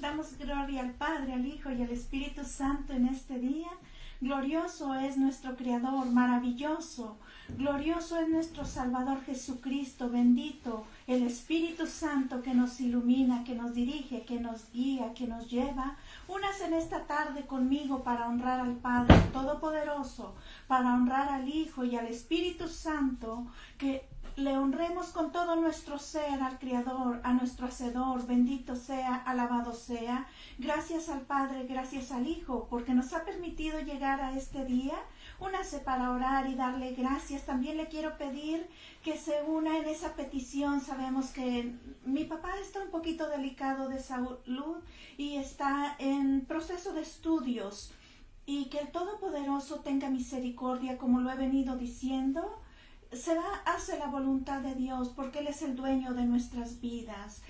Damos gloria al Padre, al Hijo y al Espíritu Santo en este día. Glorioso es nuestro Creador, maravilloso. Glorioso es nuestro Salvador Jesucristo, bendito el Espíritu Santo que nos ilumina, que nos dirige, que nos guía, que nos lleva. Únase en esta tarde conmigo para honrar al Padre Todopoderoso, para honrar al Hijo y al Espíritu Santo, que le honremos con todo nuestro ser al Creador, a nuestro Hacedor. Bendito sea, alabado sea. Gracias al Padre, gracias al Hijo, porque nos ha permitido llegar a este día. Únase para orar y darle gracias. También le quiero pedir que se una en esa petición. Sabemos que mi papá está un poquito delicado de salud y está en proceso de estudios. Y que el Todopoderoso tenga misericordia, como lo he venido diciendo. Hace la voluntad de Dios, porque Él es el dueño de nuestras vidas.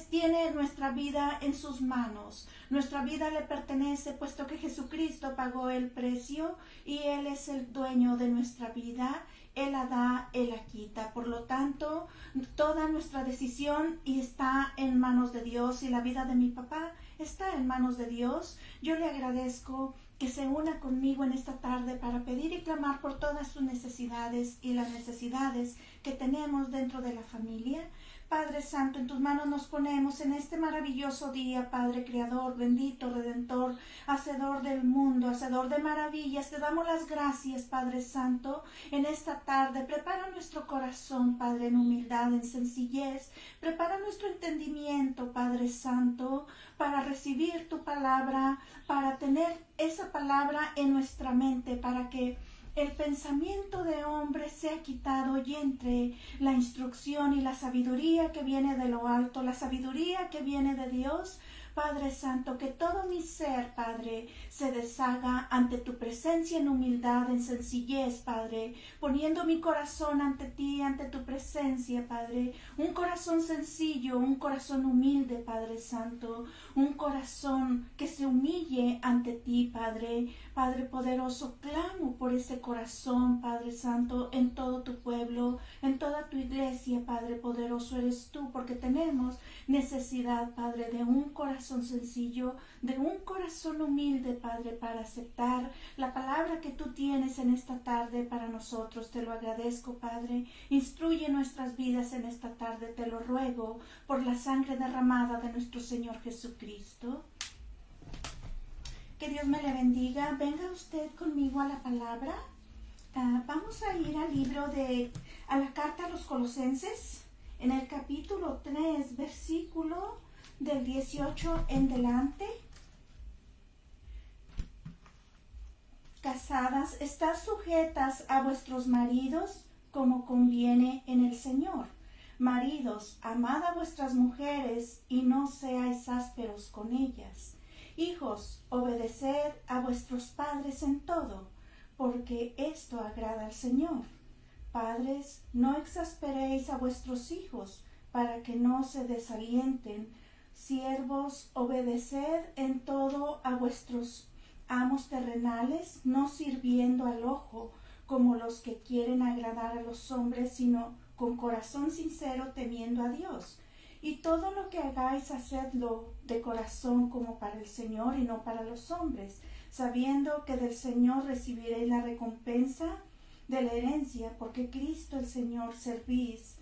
Tiene nuestra vida en sus manos. Nuestra vida le pertenece, puesto que Jesucristo pagó el precio y Él es el dueño de nuestra vida. Él la da, Él la quita. Por lo tanto, toda nuestra decisión está en manos de Dios, y la vida de mi papá está en manos de Dios. Yo le agradezco que se una conmigo en esta tarde para pedir y clamar por todas sus necesidades y las necesidades que tenemos dentro de la familia. Padre Santo, en tus manos nos ponemos en este maravilloso día, Padre Creador, bendito, Redentor, Hacedor del mundo, Hacedor de maravillas. Te damos las gracias, Padre Santo, en esta tarde. Prepara nuestro corazón, Padre, en humildad, en sencillez. Prepara nuestro entendimiento, Padre Santo, para recibir tu palabra, para tener esa palabra en nuestra mente, para que el pensamiento de hombre sea quitado y entre la instrucción y la sabiduría que viene de lo alto, la sabiduría que viene de Dios. Padre Santo, que todo mi ser, Padre, se deshaga ante tu presencia en humildad, en sencillez, Padre, poniendo mi corazón ante ti, ante tu presencia, Padre, un corazón sencillo, un corazón humilde, Padre Santo, un corazón que se humille ante ti, Padre. Padre poderoso, clamo por ese corazón, Padre Santo, en todo tu pueblo, en toda tu iglesia, Padre poderoso eres tú, porque tenemos necesidad, Padre, de un corazón sencillo, de un corazón humilde, Padre, para aceptar la palabra que tú tienes en esta tarde para nosotros. Te lo agradezco, Padre. Instruye nuestras vidas en esta tarde, te lo ruego, por la sangre derramada de nuestro Señor Jesucristo. Que Dios me le bendiga. Venga usted conmigo a la palabra. Vamos a ir a la carta a los Colosenses, en el capítulo 3, versículo del 18 en delante. Casadas, estad sujetas a vuestros maridos como conviene en el Señor. Maridos, amad a vuestras mujeres y no seáis ásperos con ellas. Hijos, obedeced a vuestros padres en todo, porque esto agrada al Señor. Padres, no exasperéis a vuestros hijos, para que no se desalienten. Siervos, obedeced en todo a vuestros amos terrenales, no sirviendo al ojo, como los que quieren agradar a los hombres, sino con corazón sincero, temiendo a Dios. Y todo lo que hagáis, hacedlo de corazón como para el Señor y no para los hombres, sabiendo que del Señor recibiréis la recompensa de la herencia, porque Cristo el Señor servís.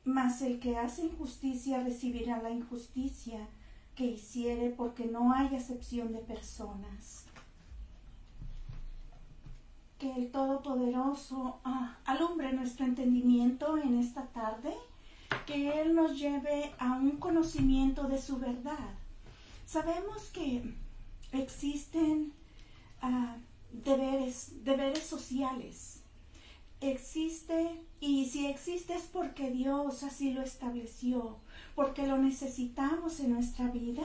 Mas el que hace injusticia recibirá la injusticia que hiciere, porque no hay acepción de personas. Que el Todopoderoso alumbre nuestro entendimiento en esta tarde, que Él nos lleve a un conocimiento de su verdad. Sabemos que existen deberes sociales. Existe, y si existe es porque Dios así lo estableció, porque lo necesitamos en nuestra vida.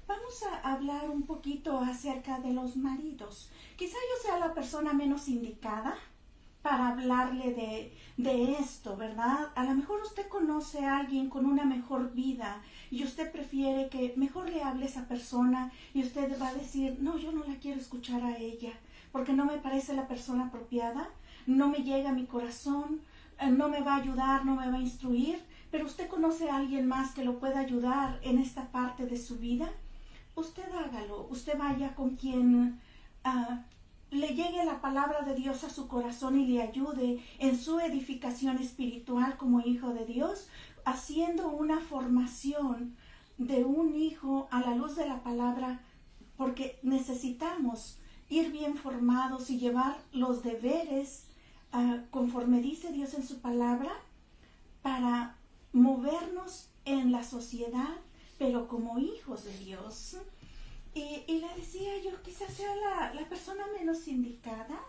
Vamos a hablar un poquito acerca de los maridos. Quizá yo sea la persona menos indicada para hablarle de esto, ¿verdad? A lo mejor usted conoce a alguien con una mejor vida y usted prefiere que mejor le hable a esa persona, y usted va a decir, no, yo no la quiero escuchar a ella, porque no me parece la persona apropiada, no me llega a mi corazón, no me va a ayudar, no me va a instruir. pero usted conoce a alguien más que lo pueda ayudar en esta parte de su vida, usted hágalo. Usted vaya con quien le llegue la palabra de Dios a su corazón y le ayude en su edificación espiritual como hijo de Dios, haciendo una formación de un hijo a la luz de la palabra, porque necesitamos ir bien formados y llevar los deberes conforme dice Dios en su palabra, para movernos en la sociedad, pero como hijos de Dios. Y le decía yo, quizás sea la persona menos indicada,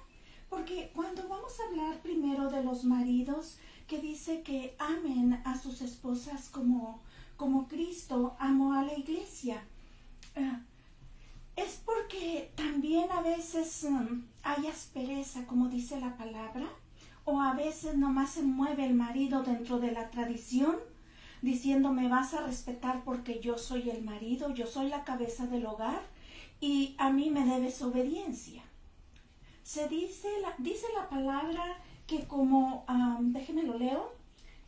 porque cuando vamos a hablar primero de los maridos, que dice que amen a sus esposas como Cristo amó a la iglesia, es porque también a veces hay aspereza, como dice la palabra, o a veces nomás se mueve el marido dentro de la tradición, diciendo me vas a respetar porque yo soy el marido, yo soy la cabeza del hogar y a mí me debes obediencia. Dice la palabra que como, déjenme lo leo,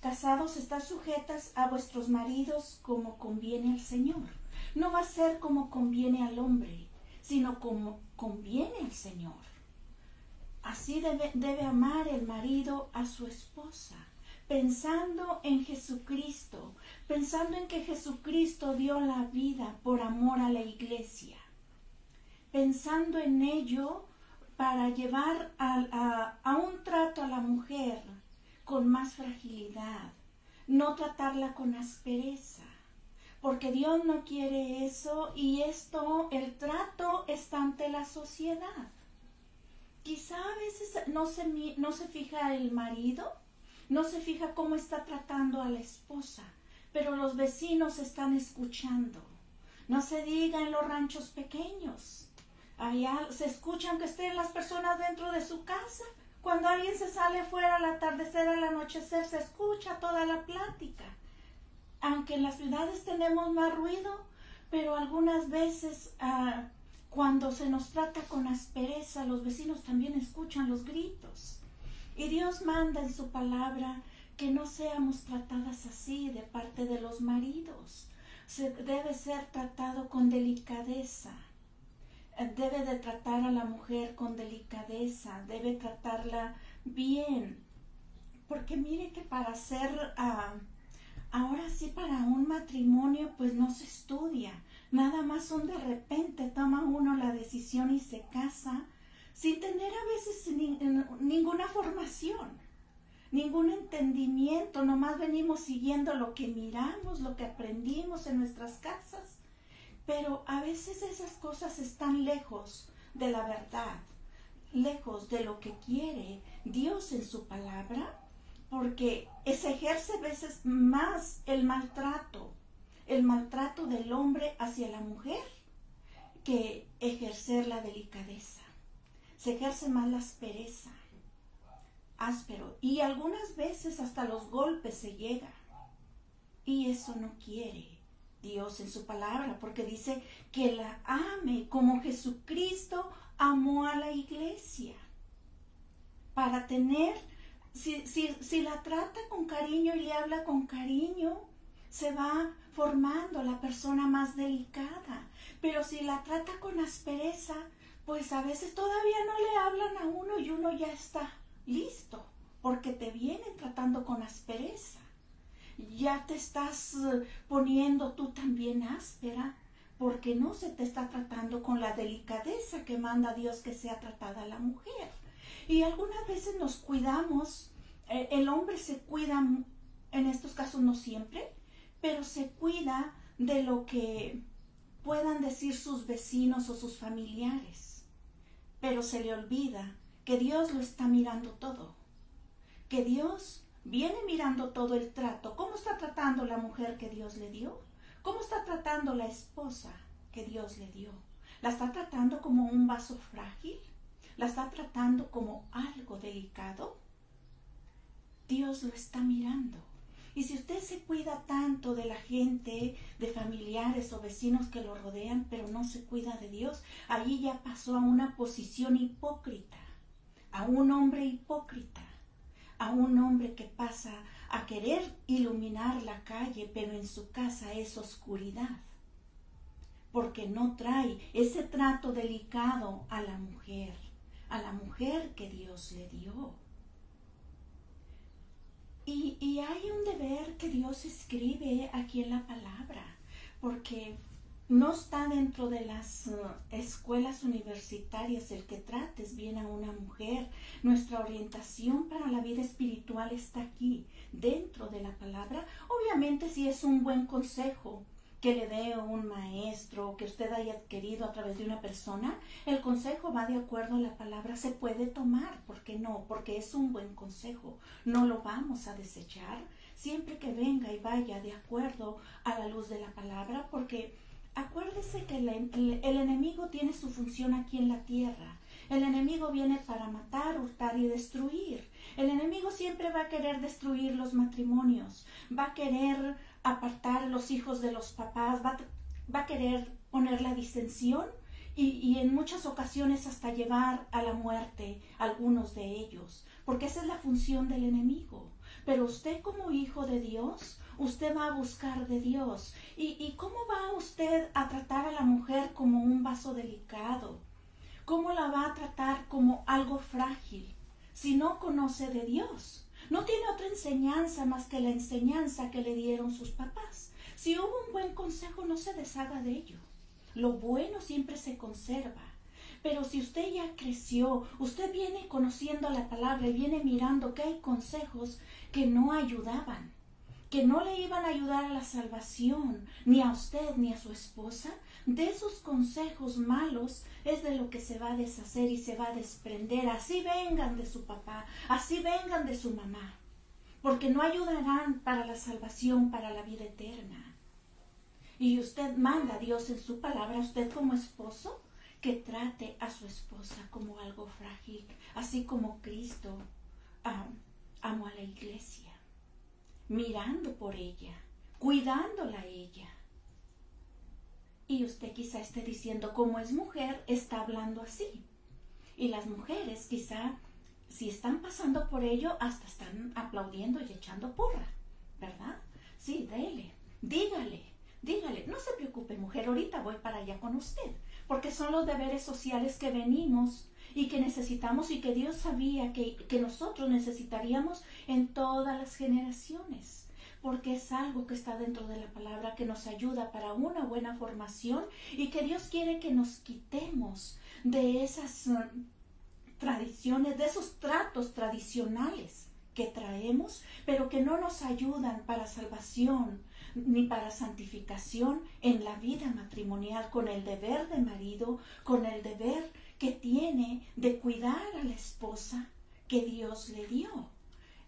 casados estad sujetas a vuestros maridos como conviene al Señor. No va a ser como conviene al hombre, sino como conviene al Señor. Así debe amar el marido a su esposa, pensando en Jesucristo, pensando en que Jesucristo dio la vida por amor a la iglesia, pensando en ello para llevar a un trato a la mujer con más fragilidad, no tratarla con aspereza, porque Dios no quiere eso, y el trato está ante la sociedad. Quizá a veces no se fija el marido, no se fija cómo está tratando a la esposa, pero los vecinos están escuchando. No se diga en los ranchos pequeños. Allá se escuchan que estén las personas dentro de su casa. Cuando alguien se sale fuera al atardecer, al anochecer, se escucha toda la plática. Aunque en las ciudades tenemos más ruido, pero algunas veces cuando se nos trata con aspereza, los vecinos también escuchan los gritos. Y Dios manda en su palabra que no seamos tratadas así de parte de los maridos. Se debe ser tratado con delicadeza. Debe de tratar a la mujer con delicadeza, debe tratarla bien. Porque mire que para ser, ahora sí, para un matrimonio, pues no se estudia. Nada más de repente toma uno la decisión y se casa sin tener a veces ninguna formación, ningún entendimiento. Nomás venimos siguiendo lo que miramos, lo que aprendimos en nuestras casas. Pero a veces esas cosas están lejos de la verdad, lejos de lo que quiere Dios en su palabra, porque se ejerce a veces más el maltrato del hombre hacia la mujer, que ejercer la delicadeza. Se ejerce más la aspereza, áspero, y algunas veces hasta los golpes se llega, y eso no quiere Dios en su palabra, porque dice que la ame como Jesucristo amó a la iglesia. Para tener, si la trata con cariño y le habla con cariño, se va formando la persona más delicada. Pero si la trata con aspereza, pues a veces todavía no le hablan a uno y uno ya está listo, porque te vienen tratando con aspereza. Ya te estás poniendo tú también áspera, porque no se te está tratando con la delicadeza que manda Dios que sea tratada la mujer. Y algunas veces nos cuidamos, el hombre se cuida, en estos casos no siempre, pero se cuida de lo que puedan decir sus vecinos o sus familiares. Pero se le olvida que Dios lo está mirando todo, que Dios viene mirando todo el trato. ¿Cómo está tratando la mujer que Dios le dio? ¿Cómo está tratando la esposa que Dios le dio? ¿La está tratando como un vaso frágil? ¿La está tratando como algo delicado? Dios lo está mirando. Y si usted se cuida tanto de la gente, de familiares o vecinos que lo rodean, pero no se cuida de Dios, allí ya pasó a una posición hipócrita, a un hombre hipócrita, a un hombre que pasa a querer iluminar la calle, pero en su casa es oscuridad, porque no trae ese trato delicado a la mujer que Dios le dio. Y hay un deber que Dios escribe aquí en la palabra, porque no está dentro de las escuelas universitarias el que trates bien a una mujer. Nuestra orientación para la vida espiritual está aquí, dentro de la palabra. Obviamente, si es un buen consejo que le dé un maestro, que usted haya adquirido a través de una persona, el consejo va de acuerdo a la palabra, se puede tomar. ¿Por qué no? Porque es un buen consejo. No lo vamos a desechar siempre que venga y vaya de acuerdo a la luz de la palabra, porque acuérdese que el enemigo tiene su función aquí en la tierra. El enemigo viene para matar, hurtar y destruir. El enemigo siempre va a querer destruir los matrimonios, va a querer apartar a los hijos de los papás, va a querer poner la disensión y en muchas ocasiones hasta llevar a la muerte a algunos de ellos, porque esa es la función del enemigo. Pero usted, como hijo de Dios, usted va a buscar de Dios. ¿Y cómo va usted a tratar a la mujer como un vaso delicado? ¿Cómo la va a tratar como algo frágil si no conoce de Dios? No tiene otra enseñanza más que la enseñanza que le dieron sus papás. Si hubo un buen consejo, no se deshaga de ello. Lo bueno siempre se conserva. Pero si usted ya creció, usted viene conociendo la palabra y viene mirando que hay consejos que no ayudaban, que no le iban a ayudar a la salvación, ni a usted ni a su esposa, de esos consejos malos es de lo que se va a deshacer y se va a desprender. Así vengan de su papá, así vengan de su mamá, porque no ayudarán para la salvación, para la vida eterna. Y usted manda a Dios en su palabra, usted como esposo, que trate a su esposa como algo frágil, así como Cristo amó a la iglesia, mirando por ella, cuidándola a ella. Y usted quizá esté diciendo, como es mujer, está hablando así. Y las mujeres quizá, si están pasando por ello, hasta están aplaudiendo y echando porra, ¿verdad? Sí, dele, dígale, no se preocupe, mujer, ahorita voy para allá con usted, porque son los deberes sociales que venimos y que necesitamos y que Dios sabía que nosotros necesitaríamos en todas las generaciones, porque es algo que está dentro de la palabra que nos ayuda para una buena formación y que Dios quiere que nos quitemos de esas tradiciones, de esos tratos tradicionales que traemos, pero que no nos ayudan para salvación ni para santificación en la vida matrimonial, con el deber de marido, con el deber que tiene de cuidar a la esposa que Dios le dio.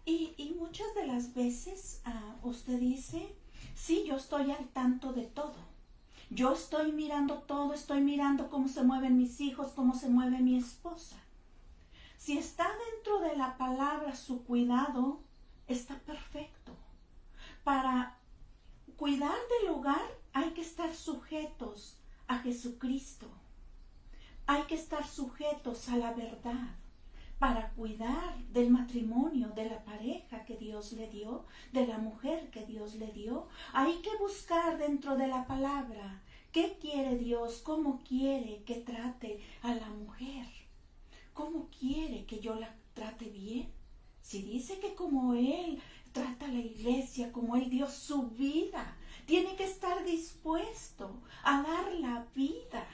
Y muchas de las veces usted dice, sí, yo estoy al tanto de todo. Yo estoy mirando todo, estoy mirando cómo se mueven mis hijos, cómo se mueve mi esposa. Si está dentro de la palabra su cuidado, está perfecto. Para cuidar del hogar hay que estar sujetos a Jesucristo. Hay que estar sujetos a la verdad. Para cuidar del matrimonio, de la pareja que Dios le dio, de la mujer que Dios le dio, hay que buscar dentro de la palabra qué quiere Dios, cómo quiere que trate a la mujer, cómo quiere que yo la trate bien. Si dice que como Él trata a la iglesia, como Él dio su vida, tiene que estar dispuesto a dar la vida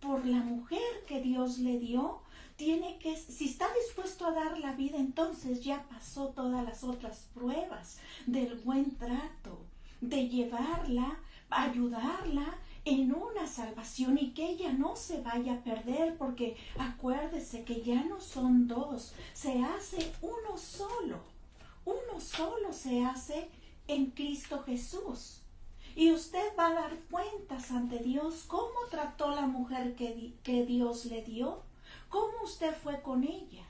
por la mujer que Dios le dio. Si está dispuesto a dar la vida, entonces ya pasó todas las otras pruebas del buen trato, de llevarla, ayudarla en una salvación y que ella no se vaya a perder, porque acuérdese que ya no son dos, se hace uno solo se hace en Cristo Jesús. Y usted va a dar cuentas ante Dios cómo trató la mujer que Dios le dio, cómo usted fue con ella.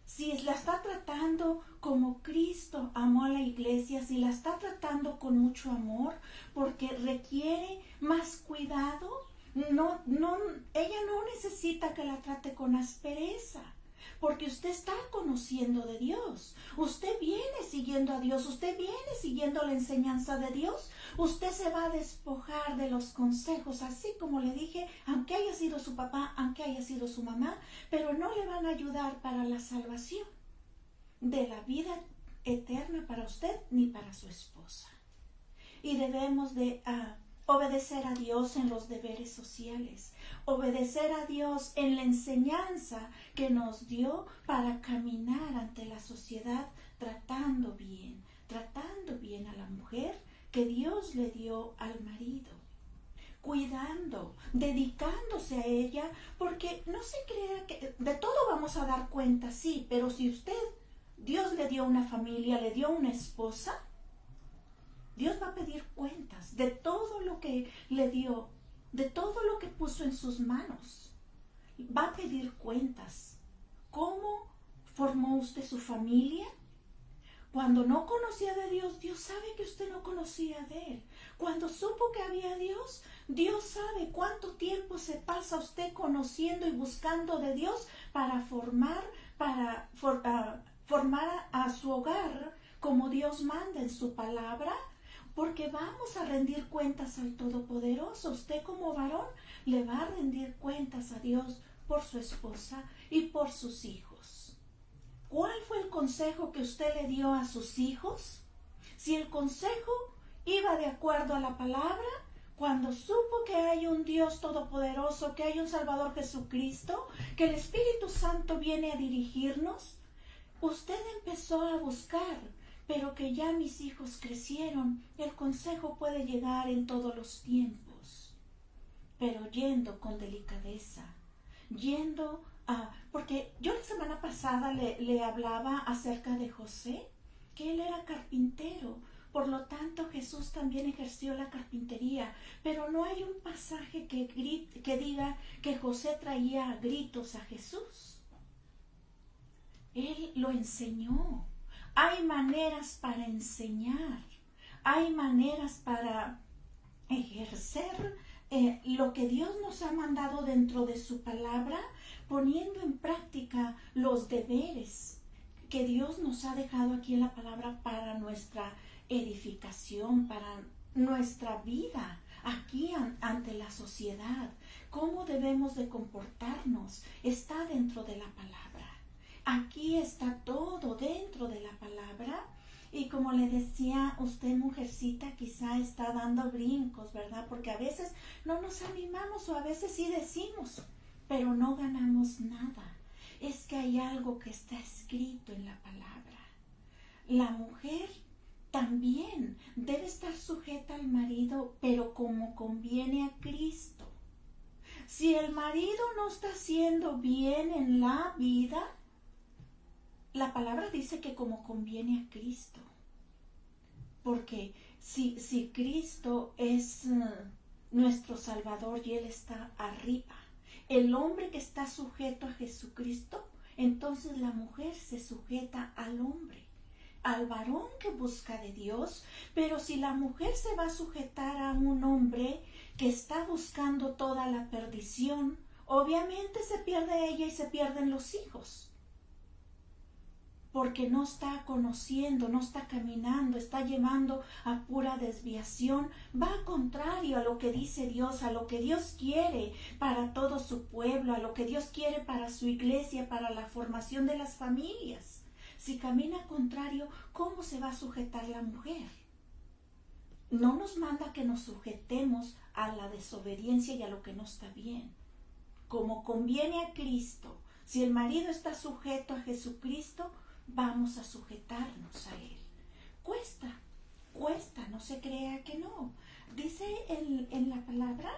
Si la está tratando como Cristo amó a la iglesia, si la está tratando con mucho amor, porque requiere más cuidado, ella no necesita que la trate con aspereza, porque usted está conociendo de Dios. Usted viene siguiendo a Dios, usted viene siguiendo la enseñanza de Dios. Usted se va a despojar de los consejos, así como le dije, aunque haya sido su papá, aunque haya sido su mamá, pero no le van a ayudar para la salvación de la vida eterna para usted ni para su esposa. Y debemos de obedecer a Dios en los deberes sociales, obedecer a Dios en la enseñanza que nos dio para caminar ante la sociedad tratando bien a la mujer que Dios le dio al marido, cuidando, dedicándose a ella, porque no se crea que de todo vamos a dar cuenta, sí, pero si Dios le dio una familia, le dio una esposa, Dios va a pedir cuentas de todo lo que le dio, de todo lo que puso en sus manos. Va a pedir cuentas. ¿Cómo formó usted su familia? Cuando no conocía de Dios, Dios sabe que usted no conocía de Él. Cuando supo que había Dios, Dios sabe cuánto tiempo se pasa usted conociendo y buscando de Dios para formar a su hogar como Dios manda en su palabra. Porque vamos a rendir cuentas al Todopoderoso. Usted como varón le va a rendir cuentas a Dios por su esposa y por sus hijos. ¿Cuál fue el consejo que usted le dio a sus hijos? Si el consejo iba de acuerdo a la palabra, cuando supo que hay un Dios todopoderoso, que hay un Salvador Jesucristo, que el Espíritu Santo viene a dirigirnos, usted empezó a buscar. Pero que ya mis hijos crecieron, el consejo puede llegar en todos los tiempos, pero yendo con delicadeza, porque yo la semana pasada le hablaba acerca de José, que él era carpintero, por lo tanto Jesús también ejerció la carpintería, pero no hay un pasaje que diga que José traía gritos a Jesús. Él lo enseñó. Hay maneras para enseñar, hay maneras para ejercer lo que Dios nos ha mandado dentro de su palabra, poniendo en práctica los deberes que Dios nos ha dejado aquí en la palabra para nuestra edificación, para nuestra vida aquí ante la sociedad. ¿Cómo debemos de comportarnos? Está dentro de la palabra. Aquí está todo dentro de la palabra. Y como le decía, usted, mujercita, quizá está dando brincos, ¿verdad? Porque a veces no nos animamos o a veces sí decimos, pero no ganamos nada. Es que hay algo que está escrito en la palabra. La mujer también debe estar sujeta al marido, pero como conviene a Cristo. Si el marido no está haciendo bien en la vida, la palabra dice que como conviene a Cristo. Porque si Cristo es nuestro Salvador y Él está arriba, el hombre que está sujeto a Jesucristo, entonces la mujer se sujeta al hombre, al varón que busca de Dios. Pero si la mujer se va a sujetar a un hombre que está buscando toda la perdición, obviamente se pierde ella y se pierden los hijos. Porque no está conociendo, no está caminando, está llevando a pura desviación, va contrario a lo que dice Dios, a lo que Dios quiere para todo su pueblo, a lo que Dios quiere para su iglesia, para la formación de las familias. Si camina contrario, ¿cómo se va a sujetar la mujer? No nos manda que nos sujetemos a la desobediencia y a lo que no está bien. Como conviene a Cristo, si el marido está sujeto a Jesucristo, vamos a sujetarnos a Él. Cuesta, no se crea que no. Dice en la palabra,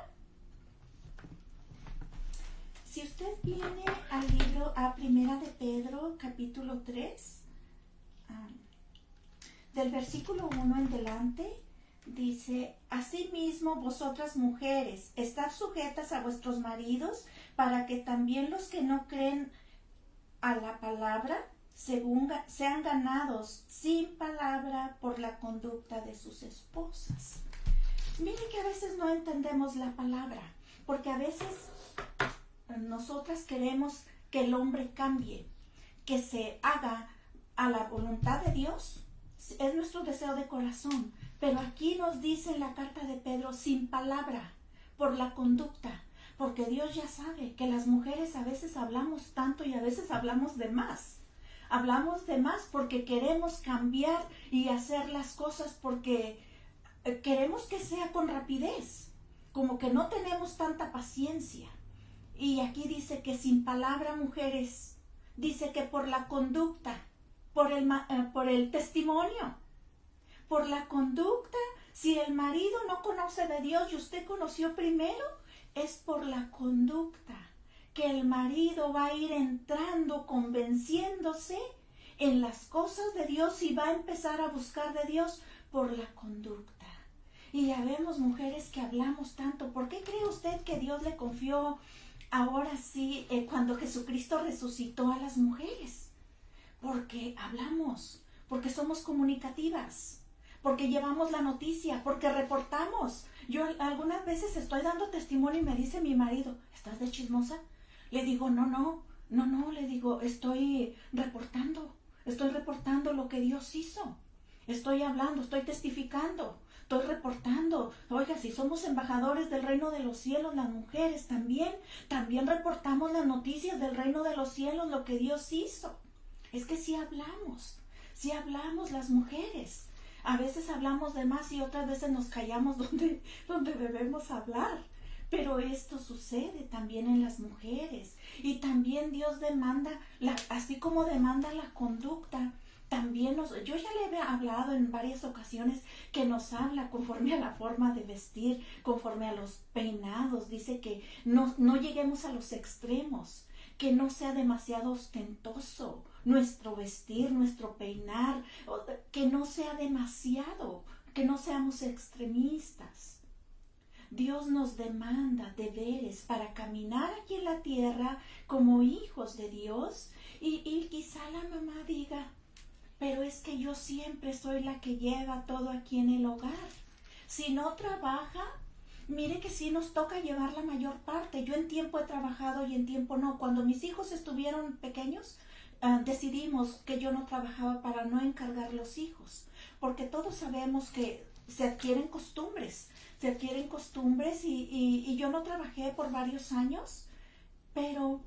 si usted viene al libro, a Primera de Pedro, capítulo 3, del versículo 1 en delante, dice: asimismo vosotras mujeres, estad sujetas a vuestros maridos, para que también los que no creen a la palabra sean ganados sin palabra por la conducta de sus esposas. Mire que a veces no entendemos la palabra, porque a veces nosotras queremos que el hombre cambie, que se haga a la voluntad de Dios. Es nuestro deseo de corazón. Pero aquí nos dice en la carta de Pedro, sin palabra, por la conducta. Porque Dios ya sabe que las mujeres a veces hablamos tanto y a veces hablamos de más. Hablamos de más porque queremos cambiar y hacer las cosas porque queremos que sea con rapidez. Como que no tenemos tanta paciencia. Y aquí dice que sin palabra, mujeres, dice que por la conducta, por el testimonio, por la conducta. Si el marido no conoce de Dios y usted conoció primero, es por la conducta que el marido va a ir entrando, convenciéndose en las cosas de Dios y va a empezar a buscar de Dios por la conducta. Y ya vemos mujeres que hablamos tanto. ¿Por qué cree usted que Dios le confió ahora sí cuando Jesucristo resucitó a las mujeres? Porque hablamos, porque somos comunicativas, porque llevamos la noticia, porque reportamos. Yo algunas veces estoy dando testimonio y me dice mi marido, ¿estás de chismosa? Le digo, no, le digo, estoy reportando lo que Dios hizo. Estoy hablando, estoy testificando, estoy reportando. Oiga, si somos embajadores del reino de los cielos, las mujeres también reportamos las noticias del reino de los cielos, lo que Dios hizo. Es que sí hablamos las mujeres. A veces hablamos de más y otras veces nos callamos donde debemos hablar. Pero esto sucede también en las mujeres. Y también Dios demanda, así como demanda la conducta, también yo ya le he hablado en varias ocasiones que nos habla conforme a la forma de vestir, conforme a los peinados. Dice que no lleguemos a los extremos, que no sea demasiado ostentoso nuestro vestir, nuestro peinar, que no sea demasiado, que no seamos extremistas. Dios nos demanda deberes para caminar aquí en la tierra como hijos de Dios y quizá la mamá diga, pero es que yo siempre soy la que lleva todo aquí en el hogar. Si no trabaja, mire que sí nos toca llevar la mayor parte. Yo en tiempo he trabajado y en tiempo no. Cuando mis hijos estuvieron pequeños, decidimos que yo no trabajaba para no encargar los hijos, porque todos sabemos que se adquieren costumbres y yo no trabajé por varios años, pero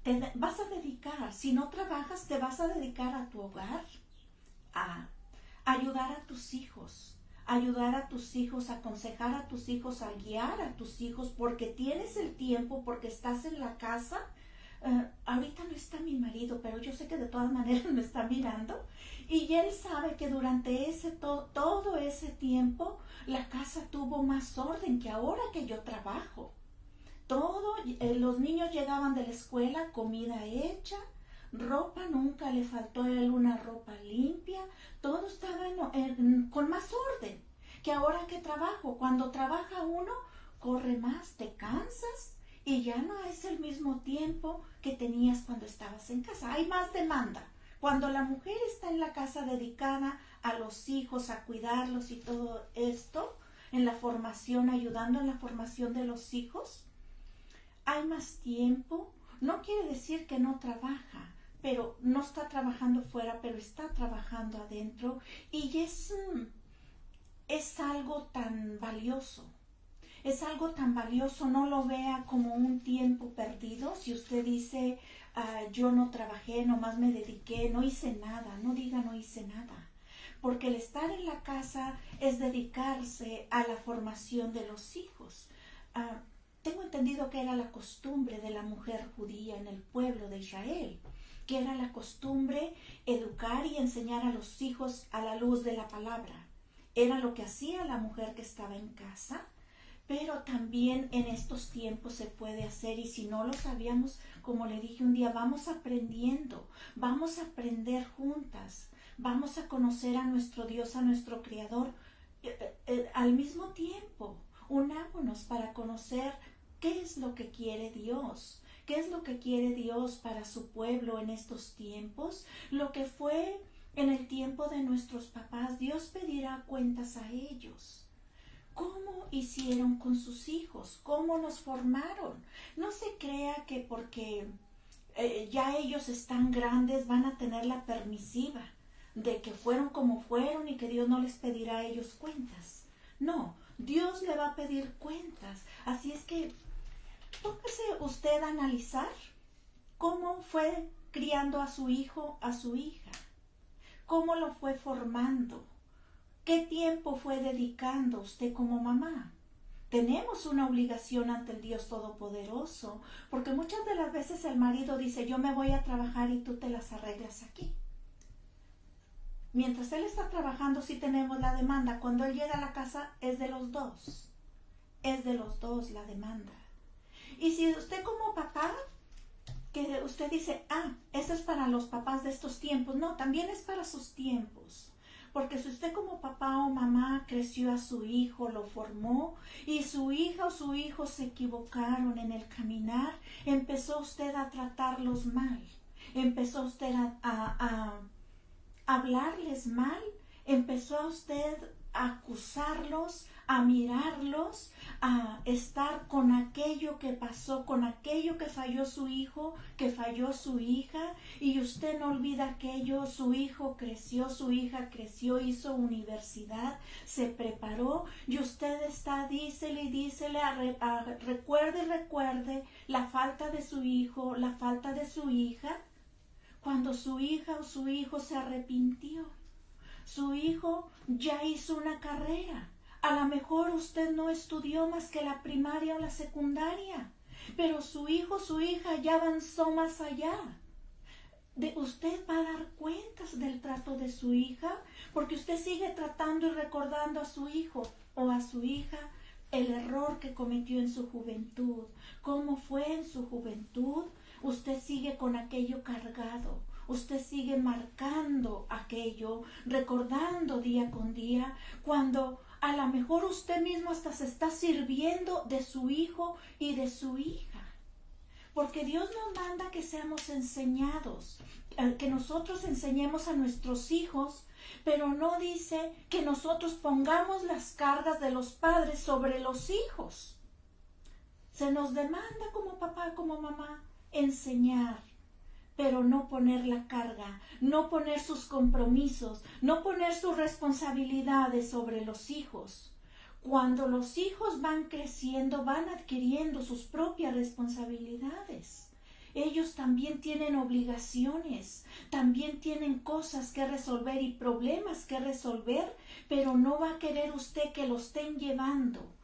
te vas a dedicar, si no trabajas, te vas a dedicar a tu hogar, a ayudar a tus hijos, a aconsejar a tus hijos, a guiar a tus hijos, porque tienes el tiempo, porque estás en la casa. Ahorita no está mi marido, pero yo sé que de todas maneras me está mirando y él sabe que durante todo ese tiempo la casa tuvo más orden que ahora que yo trabajo. Los niños llegaban de la escuela, comida hecha, ropa, nunca le faltó a él una ropa limpia, todo estaba con más orden que ahora que trabajo. Cuando trabaja uno, corre más, te cansas y ya no es el mismo tiempo que tenías cuando estabas en casa. Hay más demanda. Cuando la mujer está en la casa dedicada a los hijos, a cuidarlos y todo esto, en la formación, ayudando en la formación de los hijos, hay más tiempo. No quiere decir que no trabaja, pero no está trabajando fuera, pero está trabajando adentro y es algo tan valioso. Es algo tan valioso, no lo vea como un tiempo perdido. Si usted dice, yo no trabajé, nomás me dediqué, no hice nada, no diga no hice nada. Porque el estar en la casa es dedicarse a la formación de los hijos. Tengo entendido que era la costumbre de la mujer judía en el pueblo de Israel, que era la costumbre educar y enseñar a los hijos a la luz de la palabra. Era lo que hacía la mujer que estaba en casa. Pero también en estos tiempos se puede hacer y si no lo sabíamos, como le dije un día, vamos aprendiendo, vamos a aprender juntas, vamos a conocer a nuestro Dios, a nuestro Creador al mismo tiempo. Unámonos para conocer qué es lo que quiere Dios, qué es lo que quiere Dios para su pueblo en estos tiempos, lo que fue en el tiempo de nuestros papás. Dios pedirá cuentas a ellos. ¿Cómo hicieron con sus hijos? ¿Cómo nos formaron? No se crea que porque ya ellos están grandes, van a tener la permisiva de que fueron como fueron y que Dios no les pedirá a ellos cuentas. No, Dios le va a pedir cuentas. Así es que póngase usted a analizar cómo fue criando a su hijo, a su hija, cómo lo fue formando, qué tiempo fue dedicando usted como mamá. Tenemos una obligación ante el Dios Todopoderoso, porque muchas de las veces el marido dice, yo me voy a trabajar y tú te las arreglas aquí. Mientras él está trabajando, sí tenemos la demanda. Cuando él llega a la casa, es de los dos. Es de los dos la demanda. Y si usted como papá, que usted dice, eso es para los papás de estos tiempos. No, también es para sus tiempos. Porque si usted como papá o mamá creció a su hijo, lo formó, y su hija o su hijo se equivocaron en el caminar, empezó usted a tratarlos mal. Empezó usted a hablarles mal, empezó a usted a acusarlos, a mirarlos, a estar con aquello que pasó, con aquello que falló su hijo, que falló su hija, y usted no olvida aquello. Su hijo creció, su hija creció, hizo universidad, se preparó, y usted está, dícele, recuerde la falta de su hijo, la falta de su hija, cuando su hija o su hijo se arrepintió. Su hijo ya hizo una carrera. A lo mejor usted no estudió más que la primaria o la secundaria, pero su hijo o su hija ya avanzó más allá. Usted va a dar cuentas del trato de su hija, porque usted sigue tratando y recordando a su hijo o a su hija el error que cometió en su juventud. ¿Cómo fue en su juventud? Usted sigue con aquello cargado. Usted sigue marcando aquello, recordando día con día, cuando a lo mejor usted mismo hasta se está sirviendo de su hijo y de su hija. Porque Dios nos manda que seamos enseñados, que nosotros enseñemos a nuestros hijos, pero no dice que nosotros pongamos las cargas de los padres sobre los hijos. Se nos demanda como papá, como mamá, enseñar, pero no poner la carga, no poner sus compromisos, no poner sus responsabilidades sobre los hijos. Cuando los hijos van creciendo, van adquiriendo sus propias responsabilidades. Ellos también tienen obligaciones, también tienen cosas que resolver y problemas que resolver, pero no va a querer usted que lo estén llevando,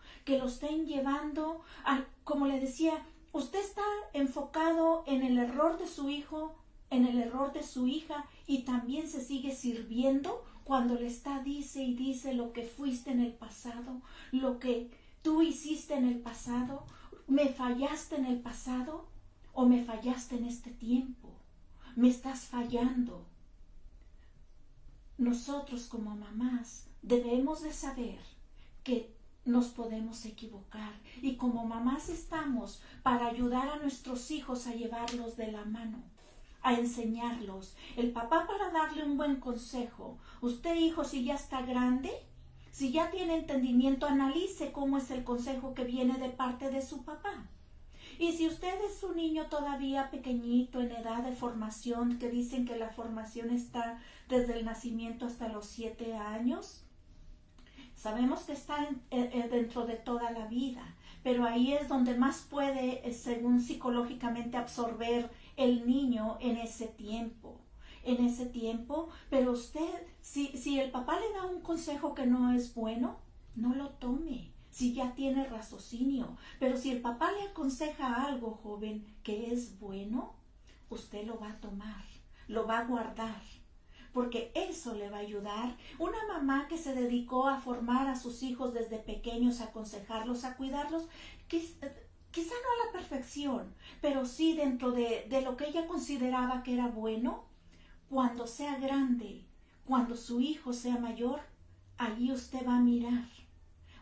como le decía, usted está enfocado en el error de su hijo, en el error de su hija, y también se sigue sirviendo cuando le está dice y dice lo que fuiste en el pasado, lo que tú hiciste en el pasado. ¿Me fallaste en el pasado o me fallaste en este tiempo? Me estás fallando. Nosotros como mamás debemos de saber que nos podemos equivocar, y como mamás estamos para ayudar a nuestros hijos a llevarlos de la mano, a enseñarlos. El papá para darle un buen consejo. Usted, hijo, si ya está grande, si ya tiene entendimiento, analice cómo es el consejo que viene de parte de su papá. Y si usted es un niño todavía pequeñito, en edad de formación, que dicen que la formación está desde el nacimiento hasta los 7 años, sabemos que está dentro de toda la vida, pero ahí es donde más puede, según psicológicamente, absorber el niño en ese tiempo. Pero usted, si el papá le da un consejo que no es bueno, no lo tome, si ya tiene raciocinio. Pero si el papá le aconseja algo, joven, que es bueno, usted lo va a tomar, lo va a guardar, porque eso le va a ayudar. Una mamá que se dedicó a formar a sus hijos desde pequeños, a aconsejarlos, a cuidarlos, quizá no a la perfección, pero sí dentro de lo que ella consideraba que era bueno. Cuando sea grande, cuando su hijo sea mayor, allí usted va a mirar.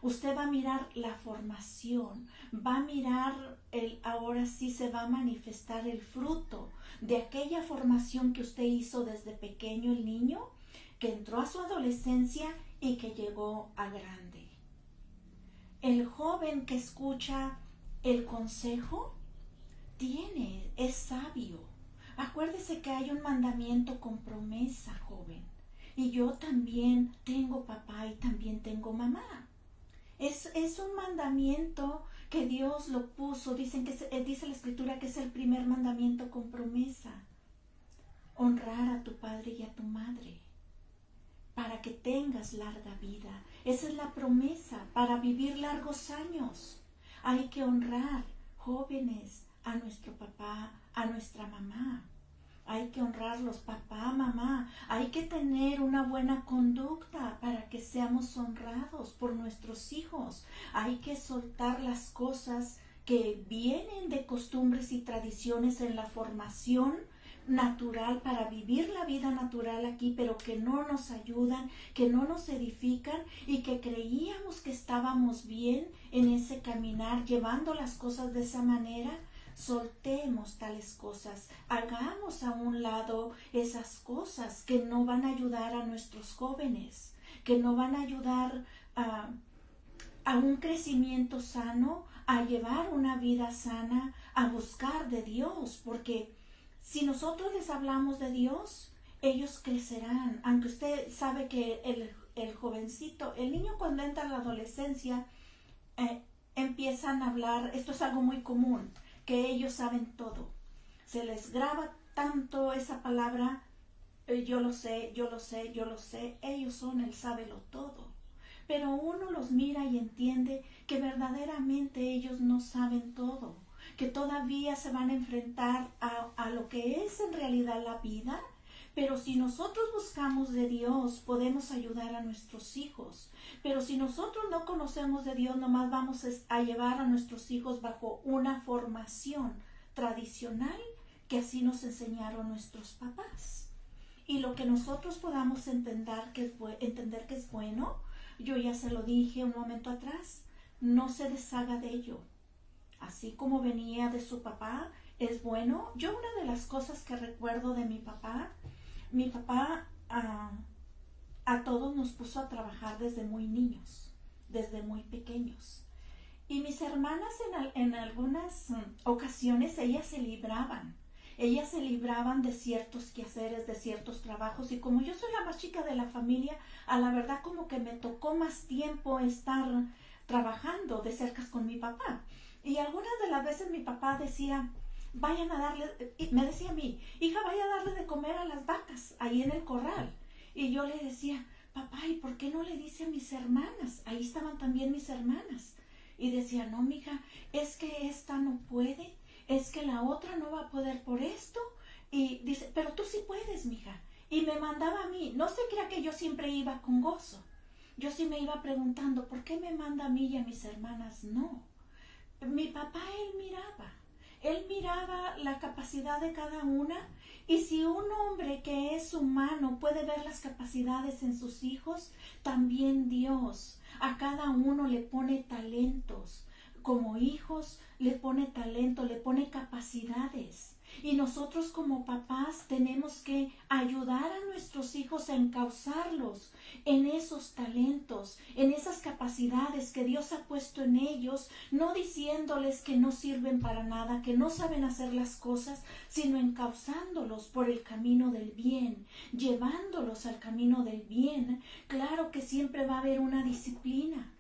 Usted va a mirar la formación, va a mirar ahora sí se va a manifestar el fruto de aquella formación que usted hizo desde pequeño, el niño, que entró a su adolescencia y que llegó a grande. El joven que escucha el consejo es sabio, Acuérdese que hay un mandamiento con promesa, joven. Y yo también tengo papá y también tengo mamá. Es un mandamiento que Dios lo puso. Dice la Escritura que es el primer mandamiento con promesa. Honrar a tu padre y a tu madre para que tengas larga vida. Esa es la promesa para vivir largos años. Hay que honrar, jóvenes, a nuestro papá, a nuestra mamá. Hay que honrarlos, papá, mamá. Hay que tener una buena conducta para que seamos honrados por nuestros hijos. Hay que soltar las cosas que vienen de costumbres y tradiciones en la formación natural para vivir la vida natural aquí, pero que no nos ayudan, que no nos edifican y que creíamos que estábamos bien en ese caminar, llevando las cosas de esa manera. Soltemos tales cosas, hagamos a un lado esas cosas que no van a ayudar a nuestros jóvenes, que no van a ayudar a un crecimiento sano, a llevar una vida sana, a buscar de Dios, porque si nosotros les hablamos de Dios, ellos crecerán. Aunque usted sabe que el jovencito, el niño cuando entra a la adolescencia, empiezan a hablar, esto es algo muy común, que ellos saben todo. Se les graba tanto esa palabra, yo lo sé, yo lo sé, yo lo sé. Ellos son el sábelo todo. Pero uno los mira y entiende que verdaderamente ellos no saben todo, que todavía se van a enfrentar a lo que es en realidad la vida. Pero si nosotros buscamos de Dios, podemos ayudar a nuestros hijos. Pero si nosotros no conocemos de Dios, nomás vamos a llevar a nuestros hijos bajo una formación tradicional que así nos enseñaron nuestros papás. Y lo que nosotros podamos entender que es bueno, yo ya se lo dije un momento atrás, no se deshaga de ello. Así como venía de su papá, es bueno. Yo una de las cosas que recuerdo de mi papá a todos nos puso a trabajar desde muy niños, desde muy pequeños. Y mis hermanas en algunas ocasiones ellas se libraban de ciertos quehaceres, de ciertos trabajos. Y como yo soy la más chica de la familia, a la verdad como que me tocó más tiempo estar trabajando de cerca con mi papá. Y algunas de las veces mi papá decía, vayan a darle, me decía a mí, hija, vaya a darle de comer a las vacas ahí en el corral. Y yo le decía, papá, ¿y por qué no le dice a mis hermanas? Ahí estaban también mis hermanas. Y decía, no, mija, es que esta no puede, es que la otra no va a poder por esto. Y dice, pero tú sí puedes, mija. Y me mandaba a mí, no se crea que yo siempre iba con gozo. Yo sí me iba preguntando, ¿por qué me manda a mí y a mis hermanas? No. Mi papá, él miraba la capacidad de cada una, y si un hombre que es humano puede ver las capacidades en sus hijos, también Dios a cada uno le pone talentos. Como hijos le pone talento, le pone capacidades. Y nosotros como papás tenemos que ayudar a nuestros hijos a encauzarlos en esos talentos, en esas capacidades que Dios ha puesto en ellos, no diciéndoles que no sirven para nada, que no saben hacer las cosas, sino encauzándolos por el camino del bien, llevándolos al camino del bien. Claro que siempre va a haber una disciplina.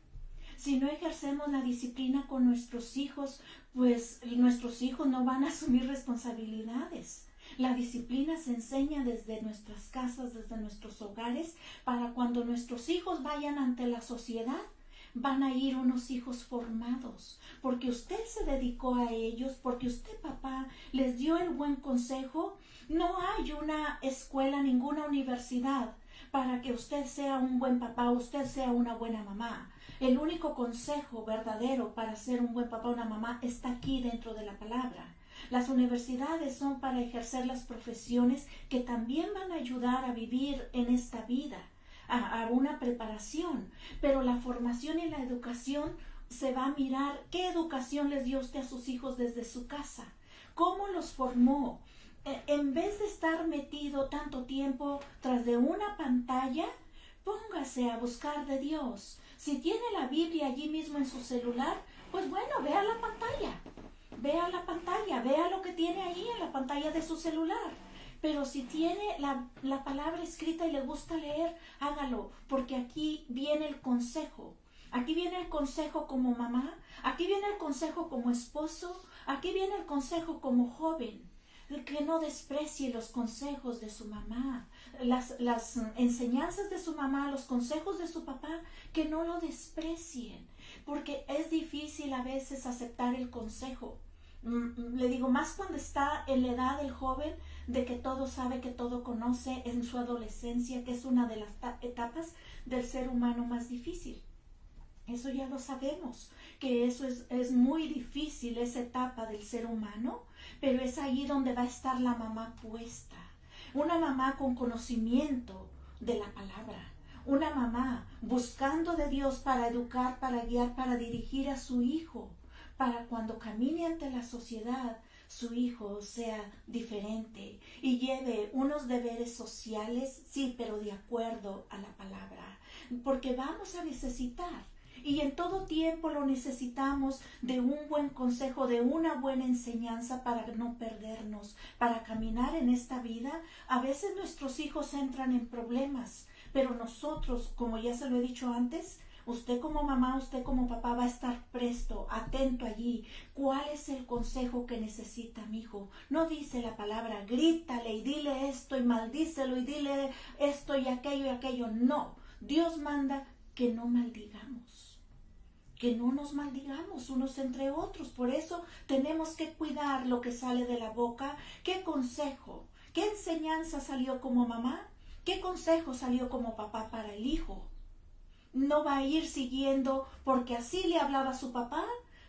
Si no ejercemos la disciplina con nuestros hijos, pues nuestros hijos no van a asumir responsabilidades. La disciplina se enseña desde nuestras casas, desde nuestros hogares, para cuando nuestros hijos vayan ante la sociedad, van a ir unos hijos formados, porque usted se dedicó a ellos, porque usted, papá, les dio el buen consejo. No hay una escuela, ninguna universidad para que usted sea un buen papá, usted sea una buena mamá. El único consejo verdadero para ser un buen papá o una mamá está aquí dentro de la palabra. Las universidades son para ejercer las profesiones que también van a ayudar a vivir en esta vida, a una preparación. Pero la formación y la educación se va a mirar qué educación les dio usted a sus hijos desde su casa, cómo los formó. En vez de estar metido tanto tiempo tras de una pantalla, póngase a buscar de Dios. Si tiene la Biblia allí mismo en su celular, pues bueno, vea la pantalla. vea la pantalla, vea lo que tiene ahí en la pantalla de su celular. Pero si tiene la palabra escrita y le gusta leer, hágalo, porque aquí viene el consejo. Aquí viene el consejo como mamá, aquí viene el consejo como esposo, aquí viene el consejo como joven. Que no desprecie los consejos de su mamá, las enseñanzas de su mamá, los consejos de su papá, que no lo desprecien, porque es difícil a veces aceptar el consejo. Le digo, más cuando está en la edad del joven, de que todo sabe, que todo conoce, en su adolescencia, que es una de las etapas del ser humano más difícil. Eso ya lo sabemos, que eso es muy difícil, esa etapa del ser humano, pero es ahí donde va a estar la mamá puesta. Una mamá con conocimiento de la palabra. Una mamá buscando de Dios para educar, para guiar, para dirigir a su hijo, para cuando camine ante la sociedad, su hijo sea diferente y lleve unos deberes sociales, sí, pero de acuerdo a la palabra, porque vamos a necesitar. Y en todo tiempo lo necesitamos de un buen consejo, de una buena enseñanza para no perdernos, para caminar en esta vida. A veces nuestros hijos entran en problemas, pero nosotros, como ya se lo he dicho antes, usted como mamá, usted como papá va a estar presto, atento allí. ¿Cuál es el consejo que necesita mi hijo? No dice la palabra, grítale y dile esto y maldícelo y dile esto y aquello. No, Dios manda que no maldigamos. Que no nos maldigamos unos entre otros. Por eso tenemos que cuidar lo que sale de la boca. ¿Qué consejo? ¿Qué enseñanza salió como mamá? ¿Qué consejo salió como papá para el hijo? No va a ir siguiendo porque así le hablaba a su papá,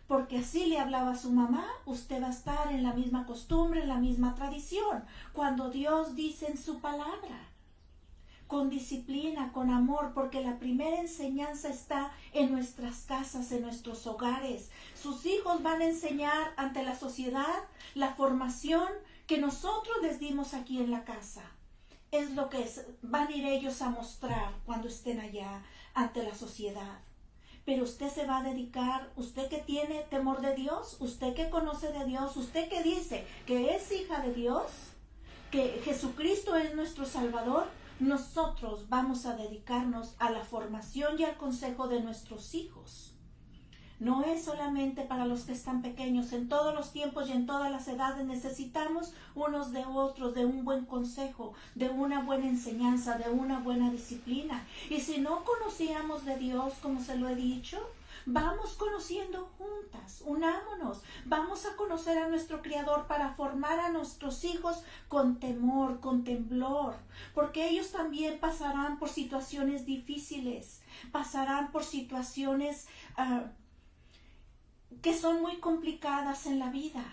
porque así le hablaba a su mamá. Usted va a estar en la misma costumbre, en la misma tradición. Cuando Dios dice en su palabra, con disciplina, con amor, porque la primera enseñanza está en nuestras casas, en nuestros hogares. Sus hijos van a enseñar ante la sociedad la formación que nosotros les dimos aquí en la casa. Es lo que van a ir ellos a mostrar cuando estén allá ante la sociedad. Pero usted se va a dedicar, usted que tiene temor de Dios, usted que conoce de Dios, usted que dice que es hija de Dios, que Jesucristo es nuestro Salvador, nosotros vamos a dedicarnos a la formación y al consejo de nuestros hijos. No es solamente para los que están pequeños, en todos los tiempos y en todas las edades necesitamos unos de otros, de un buen consejo, de una buena enseñanza, de una buena disciplina. Y si no conocíamos de Dios, como se lo he dicho, vamos conociendo juntas, unámonos, vamos a conocer a nuestro Creador para formar a nuestros hijos con temor, con temblor, porque ellos también pasarán por situaciones difíciles, pasarán por situaciones que son muy complicadas en la vida.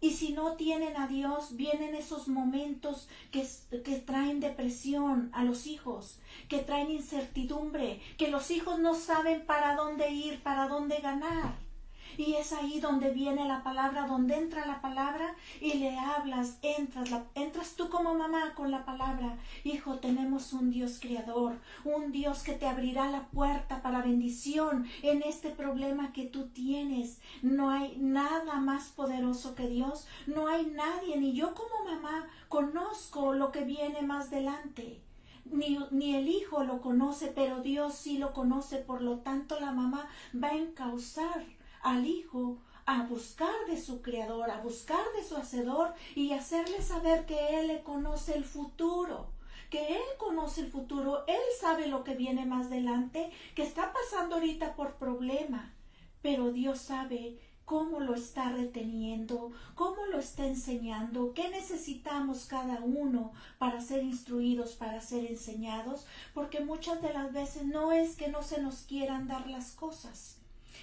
Y si no tienen a Dios, vienen esos momentos que traen depresión a los hijos, que traen incertidumbre, que los hijos no saben para dónde ir, para dónde ganar. Y es ahí donde viene la palabra, donde entra la palabra y le hablas, entras tú como mamá con la palabra. Hijo, tenemos un Dios creador, un Dios que te abrirá la puerta para bendición en este problema que tú tienes. No hay nada más poderoso que Dios, no hay nadie, ni yo como mamá conozco lo que viene más delante. Ni el hijo lo conoce, pero Dios sí lo conoce, por lo tanto la mamá va a encauzar al hijo a buscar de su creador, a buscar de su hacedor y hacerle saber que él le conoce el futuro, que él conoce el futuro, él sabe lo que viene más adelante, que está pasando ahorita por problema, pero Dios sabe cómo lo está reteniendo, cómo lo está enseñando, qué necesitamos cada uno para ser instruidos, para ser enseñados, porque muchas de las veces no es que no se nos quieran dar las cosas,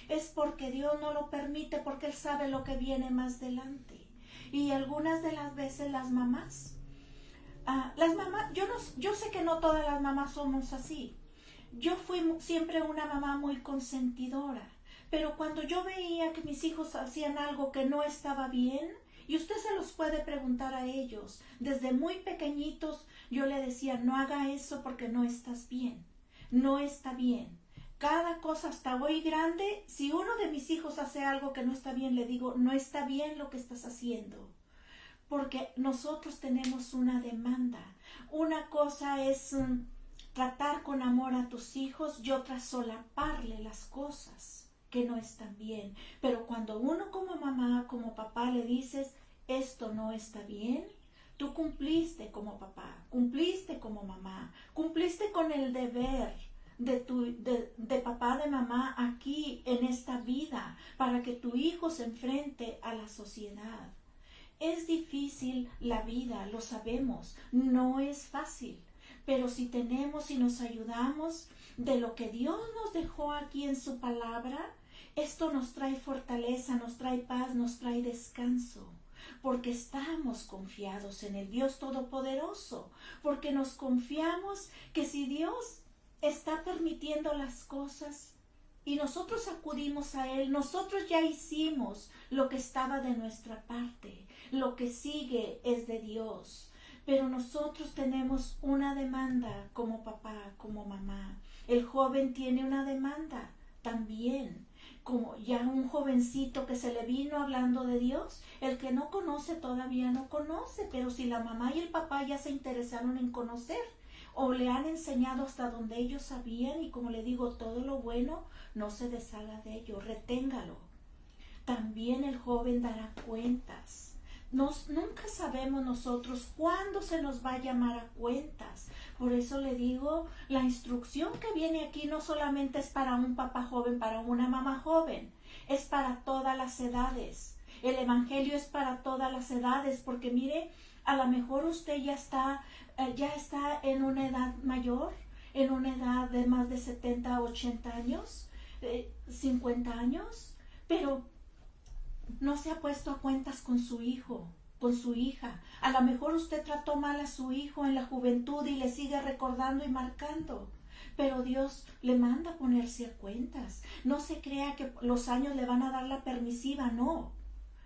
es porque Dios no lo permite, porque Él sabe lo que viene más adelante. Y algunas de las veces las mamás, yo sé que no todas las mamás somos así. Yo fui siempre una mamá muy consentidora, pero cuando yo veía que mis hijos hacían algo que no estaba bien, y usted se los puede preguntar a ellos, desde muy pequeñitos yo le decía, no haga eso porque no estás bien, no está bien. Cada cosa hasta hoy grande, si uno de mis hijos hace algo que no está bien, le digo, no está bien lo que estás haciendo. Porque nosotros tenemos una demanda. Una cosa es tratar con amor a tus hijos y otra solaparle las cosas que no están bien. Pero cuando uno como mamá, como papá le dices, esto no está bien, tú cumpliste como papá, cumpliste como mamá, cumpliste con el deber de papá, de mamá aquí en esta vida para que tu hijo se enfrente a la sociedad. Es difícil la vida, lo sabemos, no es fácil, pero si tenemos y nos ayudamos de lo que Dios nos dejó aquí en su palabra, esto nos trae fortaleza, nos trae paz, nos trae descanso, porque estamos confiados en el Dios Todopoderoso, porque nos confiamos que si Dios está permitiendo las cosas y nosotros acudimos a Él, nosotros ya hicimos lo que estaba de nuestra parte. Lo que sigue es de Dios. Pero nosotros tenemos una demanda como papá, como mamá. El joven tiene una demanda también. Como ya un jovencito que se le vino hablando de Dios, el que no conoce todavía no conoce, pero si la mamá y el papá ya se interesaron en conocer o le han enseñado hasta donde ellos sabían, y como le digo, todo lo bueno, no se deshaga de ello, reténgalo. También el joven dará cuentas. Nunca sabemos nosotros cuándo se nos va a llamar a cuentas. Por eso le digo, la instrucción que viene aquí no solamente es para un papá joven, para una mamá joven, es para todas las edades. El evangelio es para todas las edades, porque mire, a lo mejor usted ya está en una edad mayor, en una edad de más de 70, 80 años, 50 años, pero no se ha puesto a cuentas con su hijo, con su hija. A lo mejor usted trató mal a su hijo en la juventud y le sigue recordando y marcando. Pero Dios le manda a ponerse a cuentas. No se crea que los años le van a dar la permisiva, no.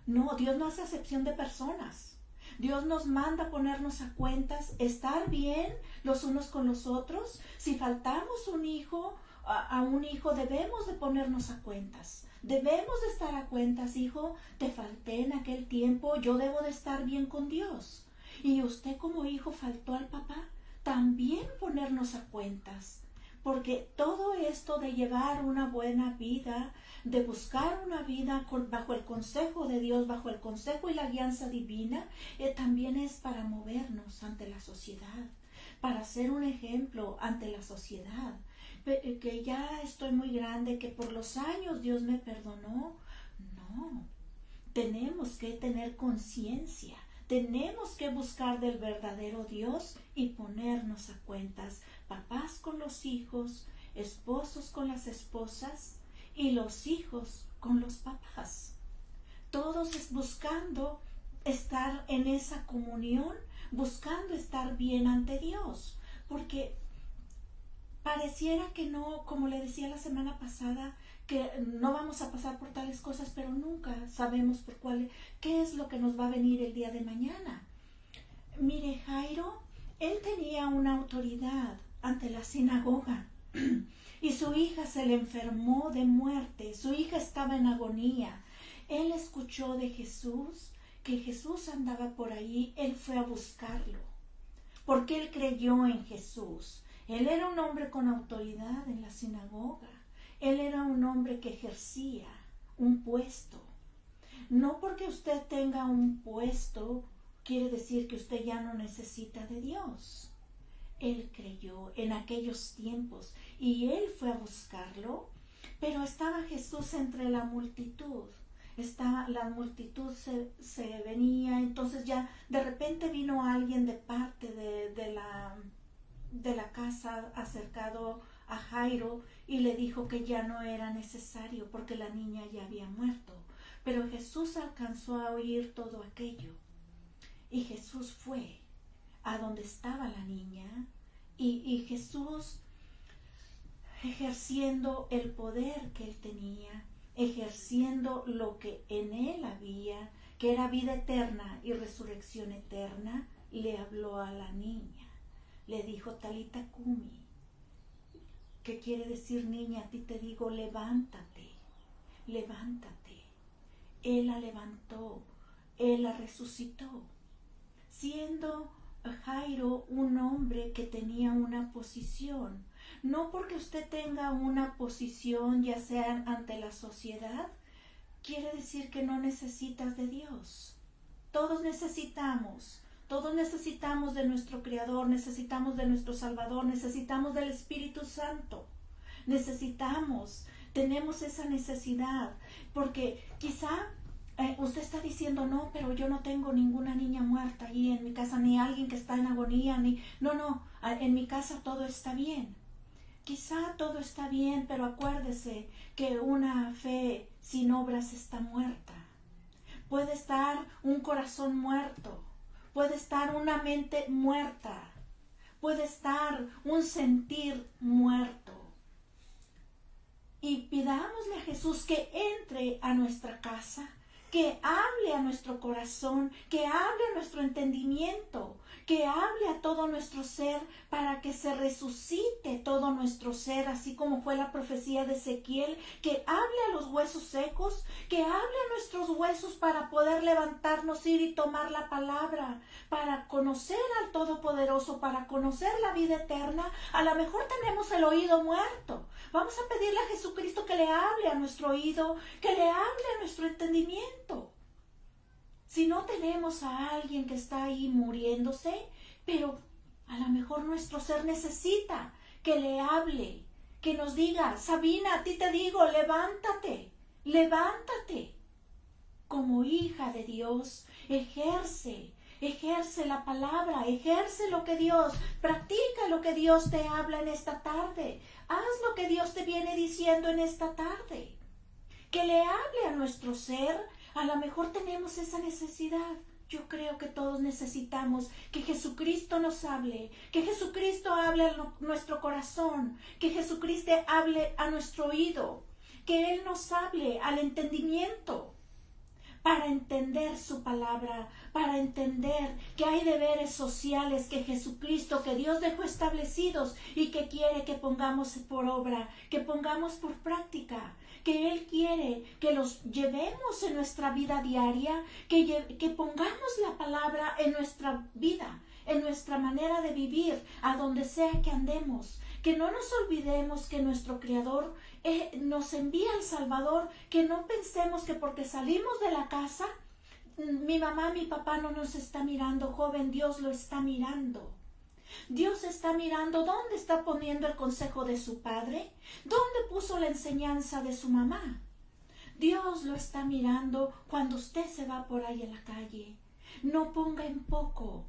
No, Dios no hace acepción de personas. Dios nos manda a ponernos a cuentas, estar bien los unos con los otros. Si faltamos a un hijo, debemos de ponernos a cuentas. Debemos de estar a cuentas, hijo, te falté en aquel tiempo, yo debo de estar bien con Dios. Y usted como hijo faltó al papá, también ponernos a cuentas. Porque todo esto de llevar una buena vida, de buscar una vida bajo el consejo de Dios, bajo el consejo y la alianza divina, también es para movernos ante la sociedad, para ser un ejemplo ante la sociedad. Que ya estoy muy grande, que por los años Dios me perdonó. No, tenemos que tener conciencia, tenemos que buscar del verdadero Dios y ponernos a cuentas, papás con los hijos, esposos con las esposas y los hijos con los papás. Todos buscando estar en esa comunión, buscando estar bien ante Dios, porque pareciera que no, como le decía la semana pasada, que no vamos a pasar por tales cosas, pero nunca sabemos qué es lo que nos va a venir el día de mañana. Mire, Jairo, él tenía una autoridad ante la sinagoga y su hija se le enfermó de muerte, su hija estaba en agonía. Él escuchó de Jesús, que Jesús andaba por ahí, él fue a buscarlo, porque él creyó en Jesús. Él era un hombre con autoridad en la sinagoga. Él era un hombre que ejercía un puesto. No porque usted tenga un puesto quiere decir que usted ya no necesita de Dios. Él creyó en aquellos tiempos y él fue a buscarlo, pero estaba Jesús entre la multitud. La multitud se venía, entonces ya de repente vino alguien de parte de la casa acercado a Jairo y le dijo que ya no era necesario porque la niña ya había muerto. Pero Jesús alcanzó a oír todo aquello y Jesús fue a donde estaba la niña y Jesús, ejerciendo el poder que él tenía, ejerciendo lo que en él había, que era vida eterna y resurrección eterna, le habló a la niña. Le dijo Talita Kumi, ¿Qué quiere decir, niña? A ti te digo, levántate, levántate. Él la levantó, Él la resucitó. Siendo Jairo un hombre que tenía una posición, no porque usted tenga una posición, ya sea ante la sociedad, quiere decir que no necesitas de Dios. Todos necesitamos de nuestro Creador, necesitamos de nuestro Salvador, necesitamos del Espíritu Santo. Tenemos esa necesidad, porque quizá usted está diciendo, no, pero yo no tengo ninguna niña muerta allí en mi casa, ni alguien que está en agonía, no, en mi casa todo está bien. Quizá todo está bien, pero acuérdese que una fe sin obras está muerta. Puede estar un corazón muerto, puede estar una mente muerta, puede estar un sentir muerto. Y pidámosle a Jesús que entre a nuestra casa, que hable a nuestro corazón, que hable a nuestro entendimiento, que hable a todo nuestro ser para que se resucite todo nuestro ser, así como fue la profecía de Ezequiel, que hable a los huesos secos, que hable a nuestros huesos para poder levantarnos, ir y tomar la palabra, para conocer al Todopoderoso, para conocer la vida eterna. A lo mejor tenemos el oído muerto. Vamos a pedirle a Jesucristo que le hable a nuestro oído, que le hable a nuestro entendimiento. Si no tenemos a alguien que está ahí muriéndose, pero a lo mejor nuestro ser necesita que le hable, que nos diga, Sabina, a ti te digo, levántate, levántate. Como hija de Dios, ejerce la palabra, ejerce lo que Dios, practica lo que Dios te habla en esta tarde, haz lo que Dios te viene diciendo en esta tarde. Que le hable a nuestro ser. A lo mejor tenemos esa necesidad. Yo creo que todos necesitamos que Jesucristo nos hable, que Jesucristo hable a nuestro corazón, que Jesucristo hable a nuestro oído, que Él nos hable al entendimiento, para entender su palabra, para entender que hay deberes sociales que Jesucristo, que Dios dejó establecidos y que quiere que pongamos por obra, que pongamos por práctica, que Él quiere que los llevemos en nuestra vida diaria, que pongamos la palabra en nuestra vida, en nuestra manera de vivir, a donde sea que andemos. Que no nos olvidemos que nuestro Creador nos envía al Salvador, que no pensemos que porque salimos de la casa, mi mamá, mi papá no nos está mirando, joven, Dios lo está mirando. Dios está mirando dónde está poniendo el consejo de su padre, dónde puso la enseñanza de su mamá. Dios lo está mirando cuando usted se va por ahí en la calle. No ponga en poco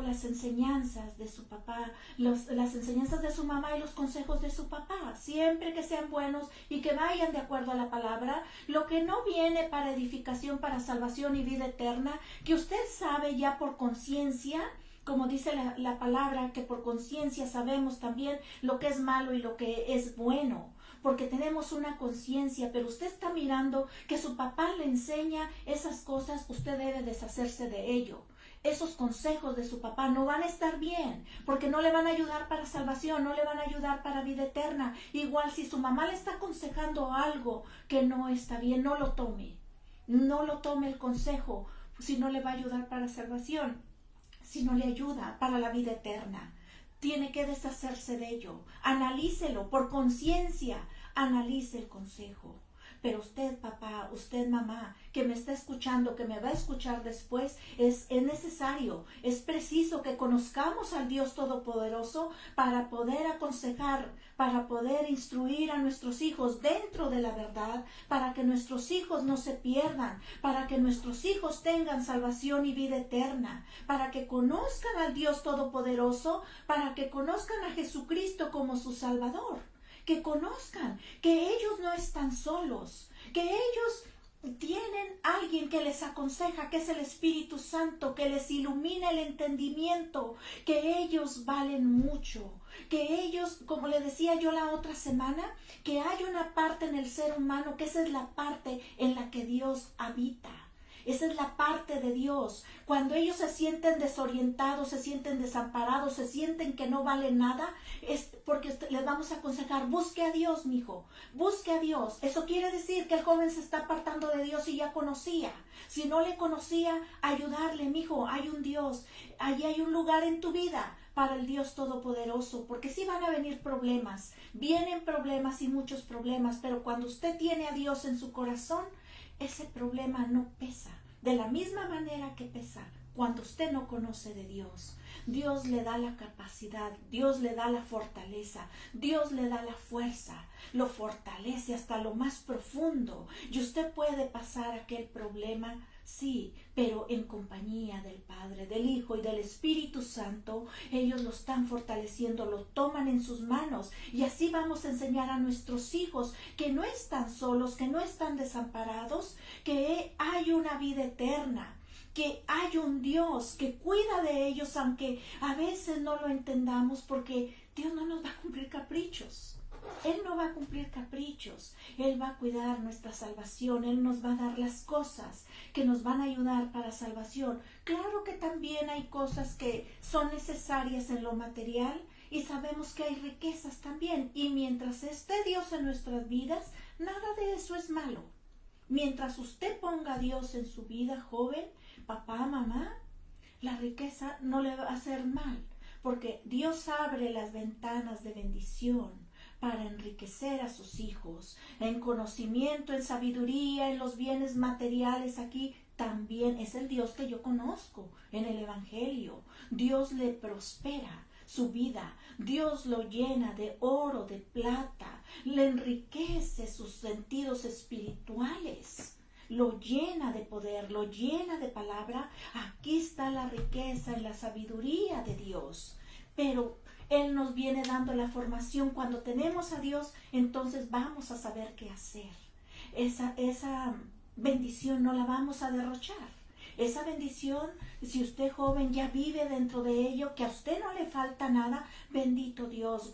las enseñanzas de su papá, las enseñanzas de su mamá y los consejos de su papá, siempre que sean buenos y que vayan de acuerdo a la palabra. Lo que no viene para edificación, para salvación y vida eterna, que usted sabe ya por conciencia, como dice la palabra, que por conciencia sabemos también lo que es malo y lo que es bueno, porque tenemos una conciencia, pero usted está mirando que su papá le enseña esas cosas, usted debe deshacerse de ello. Esos consejos de su papá no van a estar bien, porque no le van a ayudar para salvación, no le van a ayudar para vida eterna. Igual si su mamá le está aconsejando algo que no está bien, no lo tome el consejo, si no le va a ayudar para salvación, si no le ayuda para la vida eterna. Tiene que deshacerse de ello. Analícelo por conciencia. Analice el consejo. Pero usted, papá, usted, mamá, que me está escuchando, que me va a escuchar después, es necesario, es preciso que conozcamos al Dios Todopoderoso para poder aconsejar, para poder instruir a nuestros hijos dentro de la verdad, para que nuestros hijos no se pierdan, para que nuestros hijos tengan salvación y vida eterna, para que conozcan al Dios Todopoderoso, para que conozcan a Jesucristo como su Salvador. Que conozcan que ellos no están solos, que ellos tienen alguien que les aconseja, que es el Espíritu Santo, que les ilumina el entendimiento, que ellos valen mucho, que ellos, como le decía yo la otra semana, que hay una parte en el ser humano, que esa es la parte en la que Dios habita. Esa es la parte de Dios. Cuando ellos se sienten desorientados, se sienten desamparados, se sienten que no valen nada, es porque les vamos a aconsejar, busque a Dios, mijo, busque a Dios. Eso quiere decir que el joven se está apartando de Dios y ya conocía. Si no le conocía, ayudarle, mijo, hay un Dios, allí hay un lugar en tu vida para el Dios Todopoderoso, porque sí van a venir problemas, vienen problemas y muchos problemas, pero cuando usted tiene a Dios en su corazón, ese problema no pesa, de la misma manera que pesa cuando usted no conoce de Dios. Dios le da la capacidad, Dios le da la fortaleza, Dios le da la fuerza, lo fortalece hasta lo más profundo y usted puede pasar aquel problema, sí, pero en compañía del Padre, del Hijo y del Espíritu Santo. Ellos lo están fortaleciendo, lo toman en sus manos y así vamos a enseñar a nuestros hijos que no están solos, que no están desamparados, que hay una vida eterna, que hay un Dios que cuida de ellos, aunque a veces no lo entendamos, porque Dios no nos va a cumplir caprichos. Él no va a cumplir caprichos. Él va a cuidar nuestra salvación. Él nos va a dar las cosas que nos van a ayudar para salvación. Claro que también hay cosas que son necesarias en lo material y sabemos que hay riquezas también. Y mientras esté Dios en nuestras vidas, nada de eso es malo. Mientras usted ponga a Dios en su vida, joven, papá, mamá, la riqueza no le va a hacer mal, porque Dios abre las ventanas de bendición para enriquecer a sus hijos, en conocimiento, en sabiduría, en los bienes materiales. Aquí también es el Dios que yo conozco en el Evangelio. Dios le prospera su vida, Dios lo llena de oro, de plata, le enriquece sus sentidos espirituales, lo llena de poder, lo llena de palabra. Aquí está la riqueza en la sabiduría de Dios. Pero Él nos viene dando la formación. Cuando tenemos a Dios, entonces vamos a saber qué hacer. Esa bendición no la vamos a derrochar. Esa bendición, si usted joven ya vive dentro de ello, que a usted no le falta nada, bendito Dios.